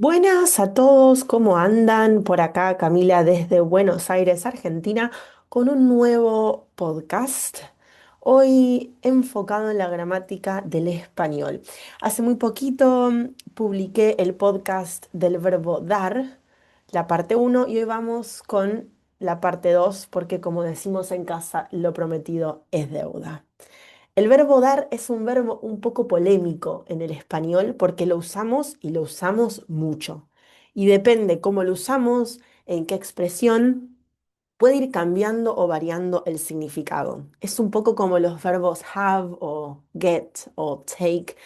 Buenas a todos, ¿cómo andan? Por acá Camila desde Buenos Aires, Argentina, con un nuevo podcast. Hoy enfocado en la gramática del español. Hace muy poquito publiqué el podcast del verbo dar, la parte uno, y hoy vamos con la parte 2, porque como decimos en casa, lo prometido es deuda. El verbo dar es un verbo un poco polémico en el español porque lo usamos y lo usamos mucho. Y depende cómo lo usamos, en qué expresión, puede ir cambiando o variando el significado. Es un poco como los verbos have o get o take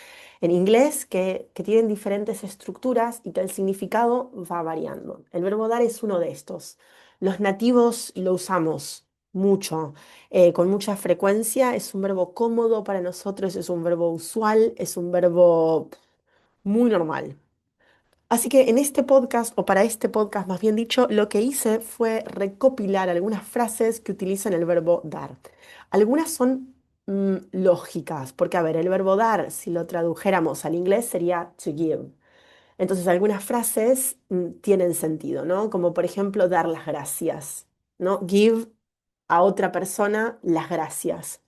en inglés que tienen diferentes estructuras y que el significado va variando. El verbo dar es uno de estos. Los nativos lo usamos mucho, con mucha frecuencia. Es un verbo cómodo para nosotros, es un verbo usual, es un verbo muy normal. Así que en este podcast, o para este podcast más bien dicho, lo que hice fue recopilar algunas frases que utilizan el verbo dar. Algunas son lógicas, porque a ver, el verbo dar, si lo tradujéramos al inglés, sería to give. Entonces, algunas frases tienen sentido, ¿no? Como por ejemplo, dar las gracias, ¿no? Give a otra persona las gracias.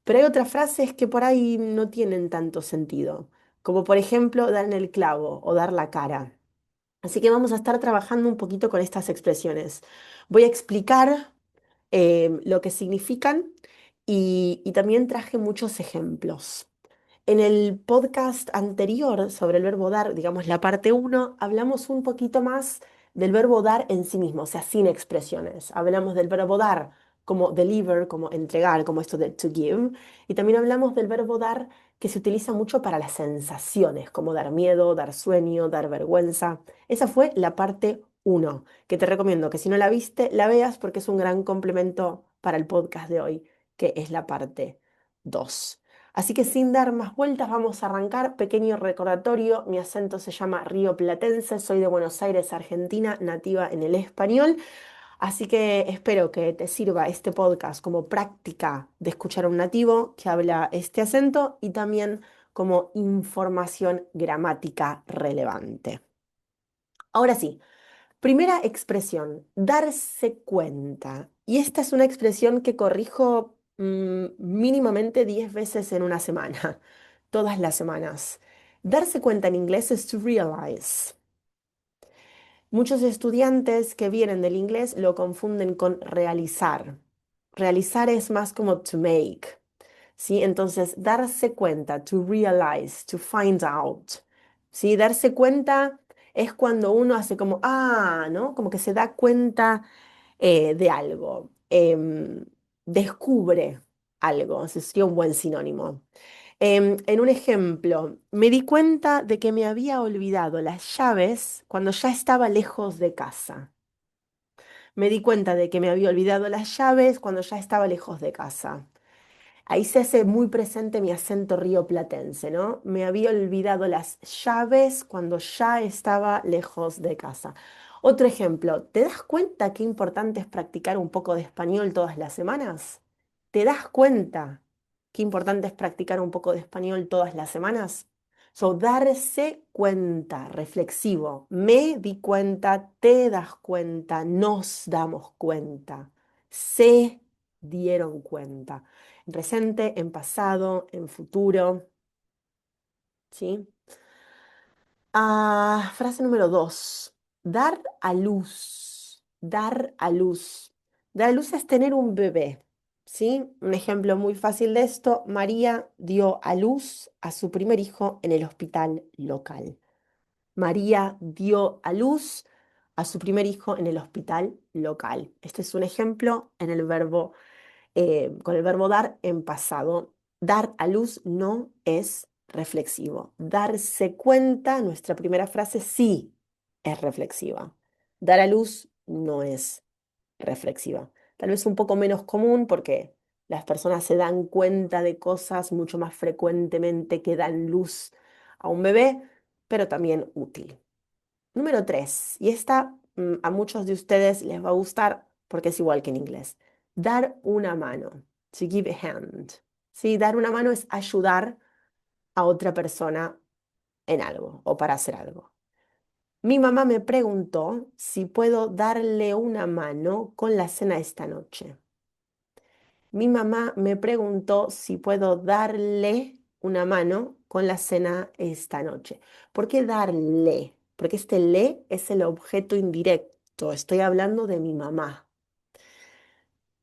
Pero hay otras frases que por ahí no tienen tanto sentido, como por ejemplo, dar en el clavo o dar la cara. Así que vamos a estar trabajando un poquito con estas expresiones. Voy a explicar lo que significan y también traje muchos ejemplos. En el podcast anterior sobre el verbo dar, digamos la parte uno, hablamos un poquito más del verbo dar en sí mismo, o sea, sin expresiones. Hablamos del verbo dar como deliver, como entregar, como esto de to give. Y también hablamos del verbo dar que se utiliza mucho para las sensaciones, como dar miedo, dar sueño, dar vergüenza. Esa fue la parte uno, que te recomiendo que si no la viste, la veas porque es un gran complemento para el podcast de hoy, que es la parte 2. Así que sin dar más vueltas, vamos a arrancar. Pequeño recordatorio, mi acento se llama rioplatense, soy de Buenos Aires, Argentina, nativa en el español. Así que espero que te sirva este podcast como práctica de escuchar a un nativo que habla este acento y también como información gramática relevante. Ahora sí, primera expresión, darse cuenta. Y esta es una expresión que corrijo mínimamente 10 veces en una semana, todas las semanas. Darse cuenta en inglés es to realize. Muchos estudiantes que vienen del inglés lo confunden con realizar. Realizar es más como to make, ¿sí? Entonces, darse cuenta, to realize, to find out, ¿sí? Darse cuenta es cuando uno hace como, ¿no? Como que se da cuenta de algo, descubre algo, ese sería un buen sinónimo. En un ejemplo, me di cuenta de que me había olvidado las llaves cuando ya estaba lejos de casa. Me di cuenta de que me había olvidado las llaves cuando ya estaba lejos de casa. Ahí se hace muy presente mi acento rioplatense, ¿no? Me había olvidado las llaves cuando ya estaba lejos de casa. Otro ejemplo, ¿te das cuenta qué importante es practicar un poco de español todas las semanas? ¿Te das cuenta qué importante es practicar un poco de español todas las semanas? So, darse cuenta, reflexivo. Me di cuenta, te das cuenta, nos damos cuenta, se dieron cuenta en presente, en pasado, en futuro, ¿sí? Frase número 2. Dar a luz. Dar a luz. Dar a luz es tener un bebé, ¿sí? Un ejemplo muy fácil de esto, María dio a luz a su primer hijo en el hospital local. María dio a luz a su primer hijo en el hospital local. Este es un ejemplo en el verbo con el verbo dar en pasado. Dar a luz no es reflexivo. Darse cuenta, nuestra primera frase sí es reflexiva. Dar a luz no es reflexiva. Tal vez un poco menos común porque las personas se dan cuenta de cosas mucho más frecuentemente que dan luz a un bebé, pero también útil. Número 3, y esta a muchos de ustedes les va a gustar porque es igual que en inglés. Dar una mano, to give a hand. ¿Sí? Dar una mano es ayudar a otra persona en algo o para hacer algo. Mi mamá me preguntó si puedo darle una mano con la cena esta noche. Mi mamá me preguntó si puedo darle una mano con la cena esta noche. ¿Por qué darle? Porque este le es el objeto indirecto. Estoy hablando de mi mamá.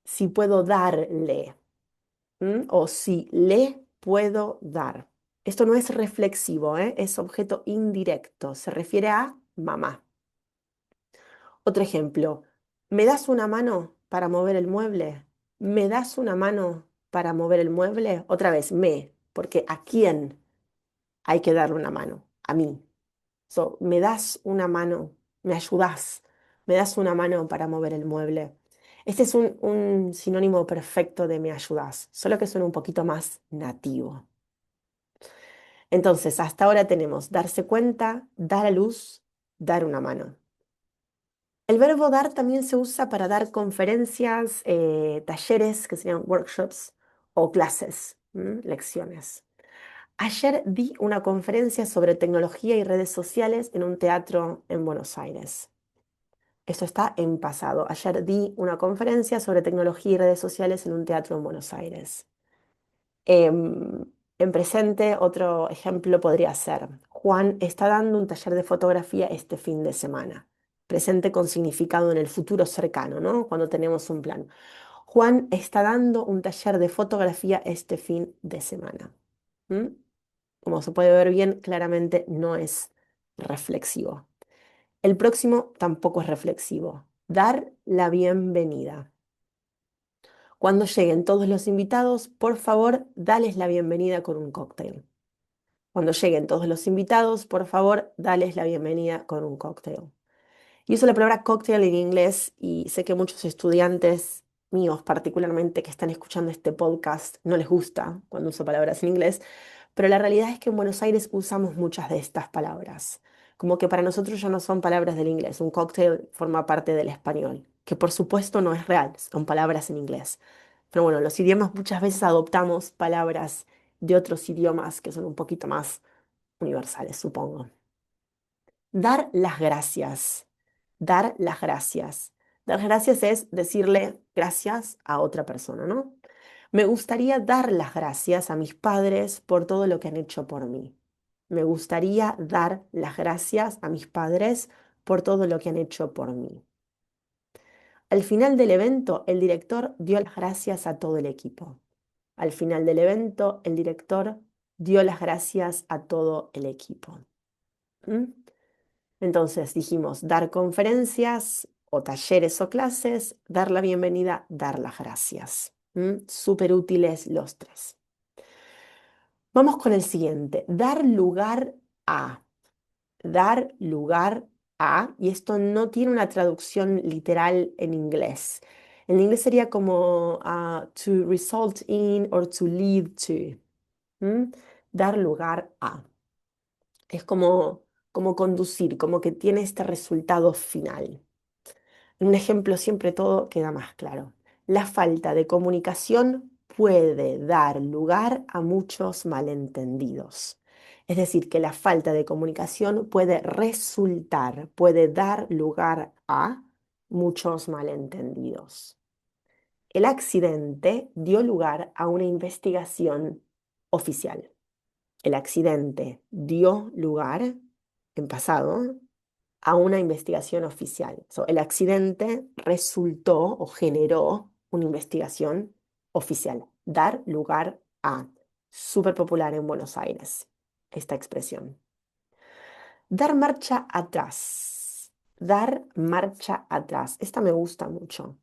Si puedo darle, o si le puedo dar. Esto no es reflexivo, ¿eh? Es objeto indirecto. Se refiere a mamá. Otro ejemplo. ¿Me das una mano para mover el mueble? ¿Me das una mano para mover el mueble? Otra vez, porque ¿a quién hay que darle una mano? A mí. So, ¿me das una mano? ¿Me ayudas? ¿Me das una mano para mover el mueble? Este es un sinónimo perfecto de me ayudas, solo que suena un poquito más nativo. Entonces, hasta ahora tenemos darse cuenta, dar a luz, dar una mano. El verbo dar también se usa para dar conferencias, talleres, que serían workshops, o clases, lecciones. Ayer di una conferencia sobre tecnología y redes sociales en un teatro en Buenos Aires. Esto está en pasado. Ayer di una conferencia sobre tecnología y redes sociales en un teatro en Buenos Aires. Em, en presente, otro ejemplo podría ser, Juan está dando un taller de fotografía este fin de semana. Presente con significado en el futuro cercano, ¿no? Cuando tenemos un plan. Juan está dando un taller de fotografía este fin de semana. ¿Mm? Como se puede ver bien, claramente no es reflexivo. El próximo tampoco es reflexivo. Dar la bienvenida. Cuando lleguen todos los invitados, por favor, dales la bienvenida con un cóctel. Cuando lleguen todos los invitados, por favor, dales la bienvenida con un cóctel. Y uso la palabra cóctel en inglés y sé que muchos estudiantes míos, particularmente que están escuchando este podcast, no les gusta cuando uso palabras en inglés, pero la realidad es que en Buenos Aires usamos muchas de estas palabras. Como que para nosotros ya no son palabras del inglés. Un cóctel forma parte del español, que por supuesto no es real, son palabras en inglés. Pero bueno, los idiomas muchas veces adoptamos palabras de otros idiomas que son un poquito más universales, supongo. Dar las gracias. Dar las gracias. Dar gracias es decirle gracias a otra persona, ¿no? Me gustaría dar las gracias a mis padres por todo lo que han hecho por mí. Me gustaría dar las gracias a mis padres por todo lo que han hecho por mí. Al final del evento, el director dio las gracias a todo el equipo. Al final del evento, el director dio las gracias a todo el equipo. ¿Mm? Entonces dijimos dar conferencias o talleres o clases, dar la bienvenida, dar las gracias. Súper útiles los tres. Vamos con el siguiente, dar lugar a. Dar lugar a, y esto no tiene una traducción literal en inglés. En inglés sería como to result in or to lead to. Dar lugar a. Es como conducir, como que tiene este resultado final. En un ejemplo siempre todo queda más claro. La falta de comunicación puede dar lugar a muchos malentendidos. Es decir, que la falta de comunicación puede resultar, puede dar lugar a muchos malentendidos. El accidente dio lugar a una investigación oficial. El accidente dio lugar, en pasado, a una investigación oficial. El accidente resultó o generó una investigación oficial. Dar lugar a. Súper popular en Buenos Aires, esta expresión. Dar marcha atrás. Dar marcha atrás. Esta me gusta mucho.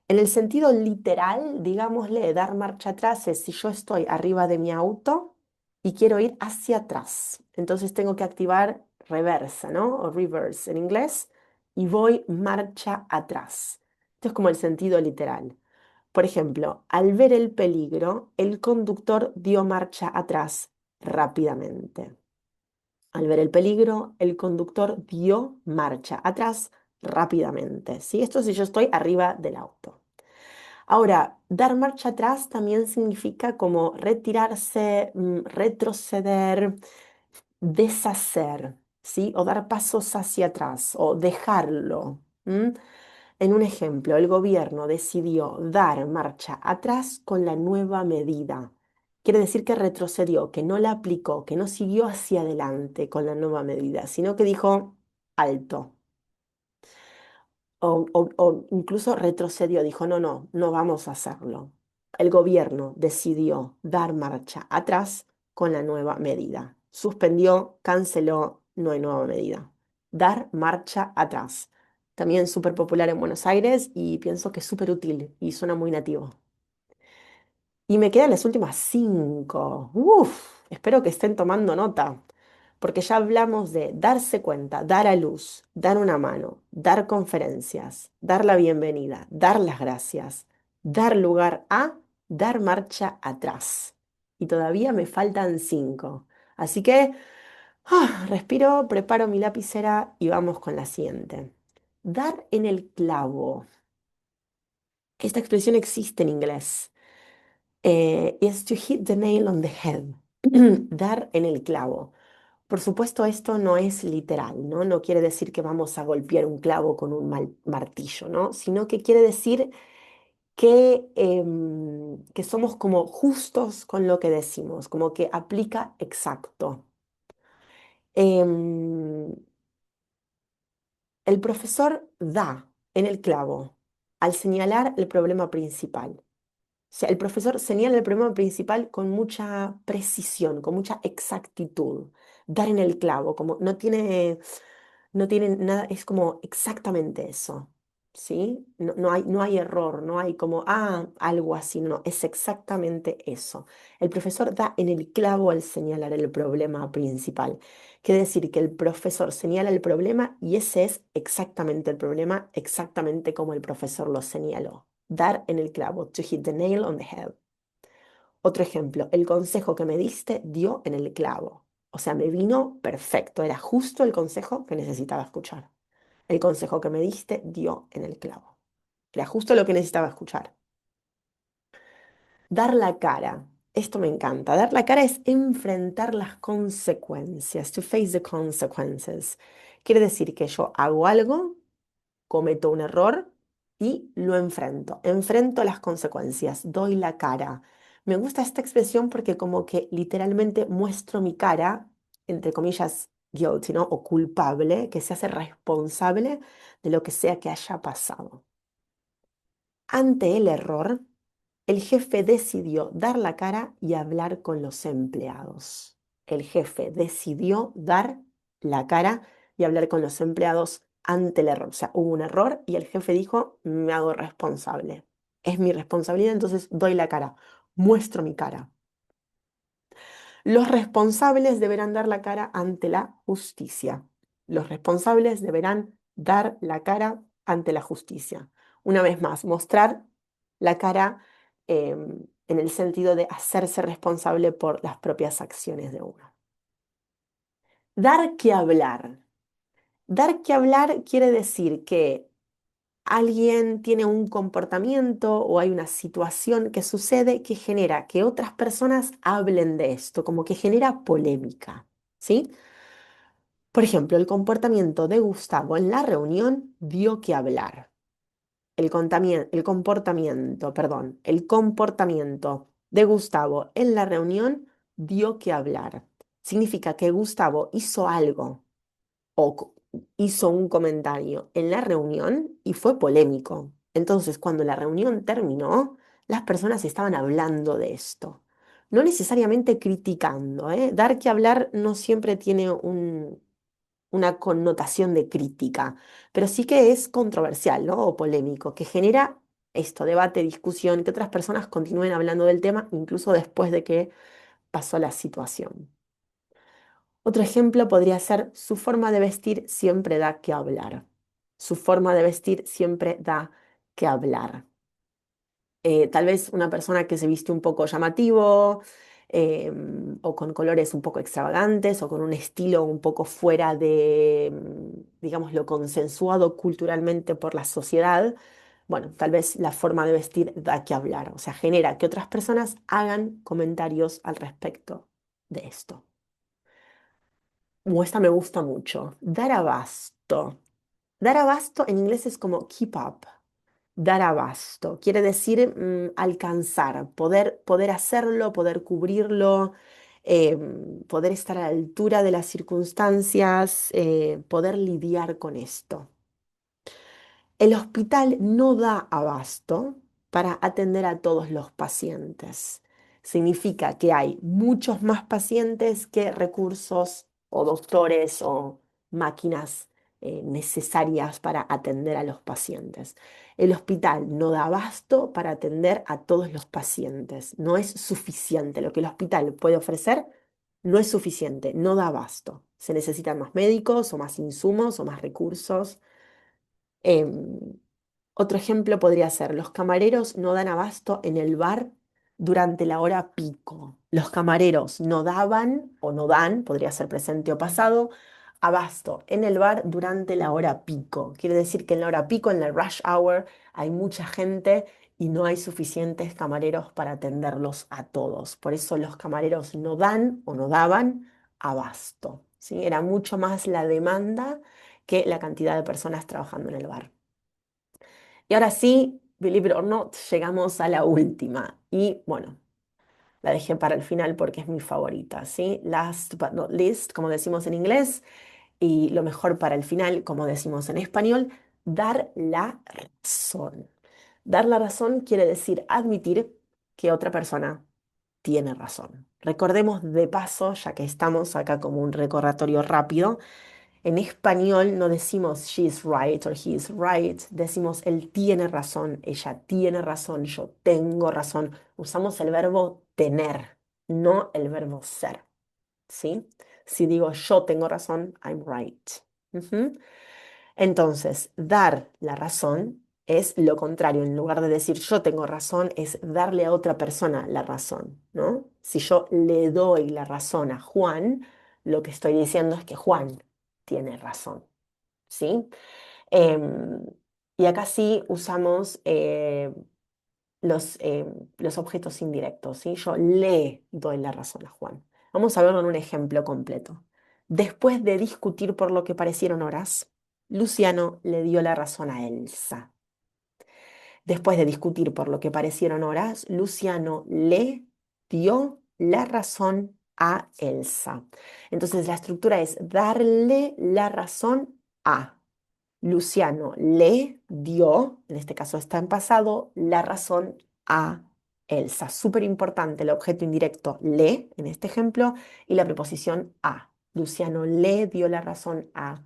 En el sentido literal, digámosle, dar marcha atrás es si yo estoy arriba de mi auto y quiero ir hacia atrás. Entonces tengo que activar reversa, ¿no? O reverse en inglés. Y voy marcha atrás. Esto es como el sentido literal. Por ejemplo, al ver el peligro, el conductor dio marcha atrás rápidamente. Al ver el peligro, el conductor dio marcha atrás rápidamente. ¿Sí? Esto si yo estoy arriba del auto. Ahora, dar marcha atrás también significa como retirarse, retroceder, deshacer. ¿sí? O dar pasos hacia atrás, o dejarlo. ¿M? En un ejemplo, el gobierno decidió dar marcha atrás con la nueva medida. Quiere decir que retrocedió, que no la aplicó, que no siguió hacia adelante con la nueva medida, sino que dijo alto. O incluso retrocedió, dijo, no, no, no vamos a hacerlo. El gobierno decidió dar marcha atrás con la nueva medida. Suspendió, canceló, no hay nueva medida. Dar marcha atrás. También súper popular en Buenos Aires y pienso que es súper útil y suena muy nativo. Y me quedan las últimas cinco. Uf, espero que estén tomando nota, porque ya hablamos de darse cuenta, dar a luz, dar una mano, dar conferencias, dar la bienvenida, dar las gracias, dar lugar a, dar marcha atrás. Y todavía me faltan cinco. Así que respiro, preparo mi lapicera y vamos con la siguiente. Dar en el clavo. Esta expresión existe en inglés. Es to hit the nail on the head, dar en el clavo. Por supuesto, esto no es literal, ¿no? No quiere decir que vamos a golpear un clavo con un martillo, ¿no? Sino que quiere decir que somos como justos con lo que decimos, como que aplica exacto. Em, el profesor da en el clavo al señalar el problema principal. O sea, el profesor señala el problema principal con mucha precisión, con mucha exactitud, dar en el clavo, como no tiene nada, es como exactamente eso, ¿sí? No hay error, no hay como, algo así, no, es exactamente eso. El profesor da en el clavo al señalar el problema principal. Quiere decir que el profesor señala el problema y ese es exactamente el problema, exactamente como el profesor lo señaló. Dar en el clavo, to hit the nail on the head. Otro ejemplo, el consejo que me diste dio en el clavo. O sea, me vino perfecto, era justo el consejo que necesitaba escuchar. El consejo que me diste dio en el clavo. Era justo lo que necesitaba escuchar. Dar la cara. Esto me encanta. Dar la cara es enfrentar las consecuencias, to face the consequences. Quiere decir que yo hago algo, cometo un error y lo enfrento. Enfrento las consecuencias, doy la cara. Me gusta esta expresión porque como que literalmente muestro mi cara, entre comillas, guilty, ¿no? O culpable, que se hace responsable de lo que sea que haya pasado. Ante el error, el jefe decidió dar la cara y hablar con los empleados. El jefe decidió dar la cara y hablar con los empleados ante el error. O sea, hubo un error y el jefe dijo, me hago responsable. Es mi responsabilidad, entonces doy la cara, muestro mi cara. Los responsables deberán dar la cara ante la justicia. Los responsables deberán dar la cara ante la justicia. Una vez más, mostrar la cara en el sentido de hacerse responsable por las propias acciones de uno. Dar que hablar. Dar que hablar quiere decir que alguien tiene un comportamiento o hay una situación que sucede que genera que otras personas hablen de esto, como que genera polémica, ¿sí? Por ejemplo, el comportamiento de Gustavo en la reunión dio que hablar. El comportamiento de Gustavo en la reunión dio que hablar. Significa que Gustavo hizo algo o hizo un comentario en la reunión y fue polémico. Entonces, cuando la reunión terminó, las personas estaban hablando de esto. No necesariamente criticando, ¿eh? Dar que hablar no siempre tiene una connotación de crítica, pero sí que es controversial, ¿no? O polémico, que genera esto, debate, discusión, que otras personas continúen hablando del tema incluso después de que pasó la situación. Otro ejemplo podría ser su forma de vestir siempre da que hablar. Su forma de vestir siempre da que hablar. Tal vez una persona que se viste un poco llamativo, o con colores un poco extravagantes o con un estilo un poco fuera de, digamos, lo consensuado culturalmente por la sociedad. Bueno, tal vez la forma de vestir da que hablar, o sea, genera que otras personas hagan comentarios al respecto de esto. Esta me gusta mucho. Dar abasto. Dar abasto en inglés es como keep up. Dar abasto. Quiere decir alcanzar, poder hacerlo, poder cubrirlo, poder estar a la altura de las circunstancias, poder lidiar con esto. El hospital no da abasto para atender a todos los pacientes. Significa que hay muchos más pacientes que recursos o doctores o máquinas necesarias para atender a los pacientes. El hospital no da abasto para atender a todos los pacientes. No es suficiente. Lo que el hospital puede ofrecer no es suficiente, no da abasto. Se necesitan más médicos o más insumos o más recursos. Em, Otro ejemplo podría ser, los camareros no dan abasto en el bar durante la hora pico. Los camareros no daban o no dan, podría ser presente o pasado, abasto en el bar durante la hora pico. Quiere decir que en la hora pico, en la rush hour, hay mucha gente y no hay suficientes camareros para atenderlos a todos. Por eso los camareros no dan o no daban abasto, ¿sí? Era mucho más la demanda que la cantidad de personas trabajando en el bar. Y ahora sí, believe it or not, llegamos a la última. Y bueno, la dejé para el final porque es mi favorita, ¿sí? Last but not least, como decimos en inglés, y lo mejor para el final, como decimos en español, dar la razón. Dar la razón quiere decir admitir que otra persona tiene razón. Recordemos de paso, ya que estamos acá como un recordatorio rápido, en español no decimos she's right or he's right, decimos él tiene razón, ella tiene razón, yo tengo razón. Usamos el verbo tener, no el verbo ser, ¿sí? Si digo yo tengo razón, I'm right. Ujú. Entonces, dar la razón es lo contrario. En lugar de decir yo tengo razón, es darle a otra persona la razón, ¿no? Si yo le doy la razón a Juan, lo que estoy diciendo es que Juan tiene razón, ¿sí? Em, y acá sí usamos los objetos indirectos, ¿sí? Yo le doy la razón a Juan. Vamos a verlo en un ejemplo completo. Después de discutir por lo que parecieron horas, Luciano le dio la razón a Elsa. Después de discutir por lo que parecieron horas, Luciano le dio la razón a Elsa. Entonces la estructura es darle la razón a. Luciano le dio, en este caso está en pasado, la razón a Elsa. Súper importante el objeto indirecto le, en este ejemplo, y la preposición a. Luciano le dio la razón a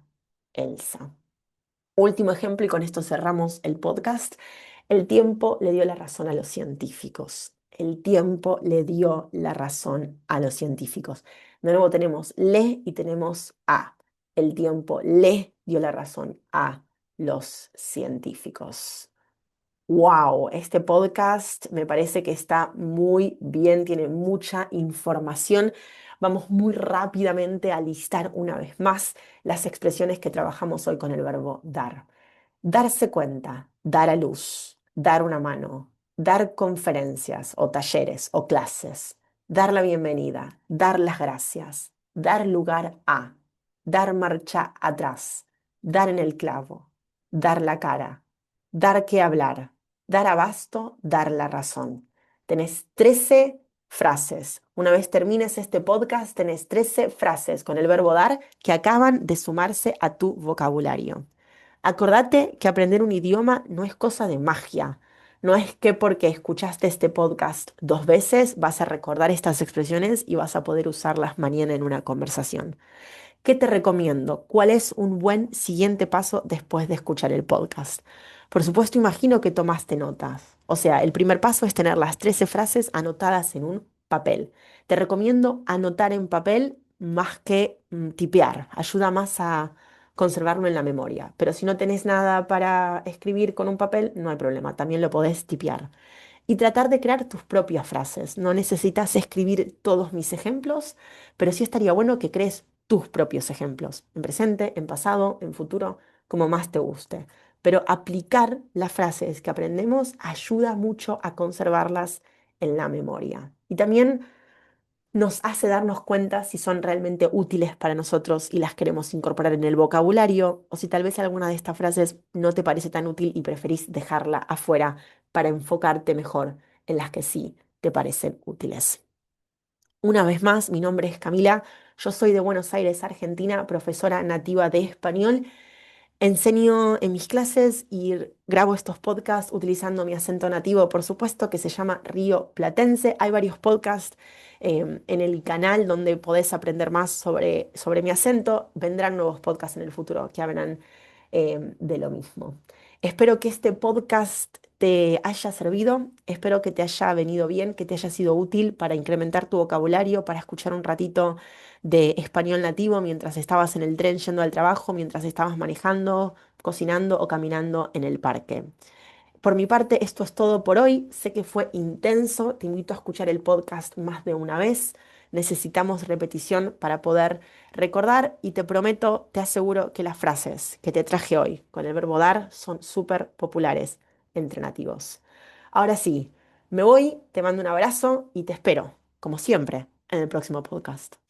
Elsa. Último ejemplo, y con esto cerramos el podcast. El tiempo le dio la razón a los científicos. El tiempo le dio la razón a los científicos. De nuevo tenemos le y tenemos a. El tiempo le dio la razón a los científicos. Wow, este podcast me parece que está muy bien, tiene mucha información. Vamos muy rápidamente a listar una vez más las expresiones que trabajamos hoy con el verbo dar. Darse cuenta, dar a luz, dar una mano, dar conferencias o talleres o clases, dar la bienvenida, dar las gracias, dar lugar a, dar marcha atrás, dar en el clavo, dar la cara, dar que hablar, dar abasto, dar la razón. Tenés 13 frases. Una vez termines este podcast, tenés 13 frases con el verbo dar que acaban de sumarse a tu vocabulario. Acordate que aprender un idioma no es cosa de magia. No es que porque escuchaste este podcast 2 veces vas a recordar estas expresiones y vas a poder usarlas mañana en una conversación. ¿Qué te recomiendo? ¿Cuál es un buen siguiente paso después de escuchar el podcast? Por supuesto, imagino que tomaste notas. O sea, el primer paso es tener las 13 frases anotadas en un papel. Te recomiendo anotar en papel más que tipear. Ayuda más a conservarlo en la memoria. Pero si no tenés nada para escribir con un papel, no hay problema. También lo podés tipear y tratar de crear tus propias frases. No necesitas escribir todos mis ejemplos, pero sí estaría bueno que crees tus propios ejemplos, en presente, en pasado, en futuro, como más te guste. Pero aplicar las frases que aprendemos ayuda mucho a conservarlas en la memoria. Y también nos hace darnos cuenta si son realmente útiles para nosotros y las queremos incorporar en el vocabulario, o si tal vez alguna de estas frases no te parece tan útil y preferís dejarla afuera para enfocarte mejor en las que sí te parecen útiles. Una vez más, mi nombre es Camila, yo soy de Buenos Aires, Argentina, profesora nativa de español. Enseño en mis clases y grabo estos podcasts utilizando mi acento nativo, por supuesto, que se llama Río Platense. Hay varios podcasts en el canal donde podés aprender más sobre mi acento. Vendrán nuevos podcasts en el futuro que hablan de lo mismo. Espero que este podcast te haya servido, espero que te haya venido bien, que te haya sido útil para incrementar tu vocabulario, para escuchar un ratito de español nativo mientras estabas en el tren yendo al trabajo, mientras estabas manejando, cocinando o caminando en el parque. Por mi parte, esto es todo por hoy. Sé que fue intenso. Te invito a escuchar el podcast más de una vez. Necesitamos repetición para poder recordar y te prometo, te aseguro que las frases que te traje hoy con el verbo dar son súper populares entre nativos. Ahora sí, me voy, te mando un abrazo y te espero, como siempre, en el próximo podcast.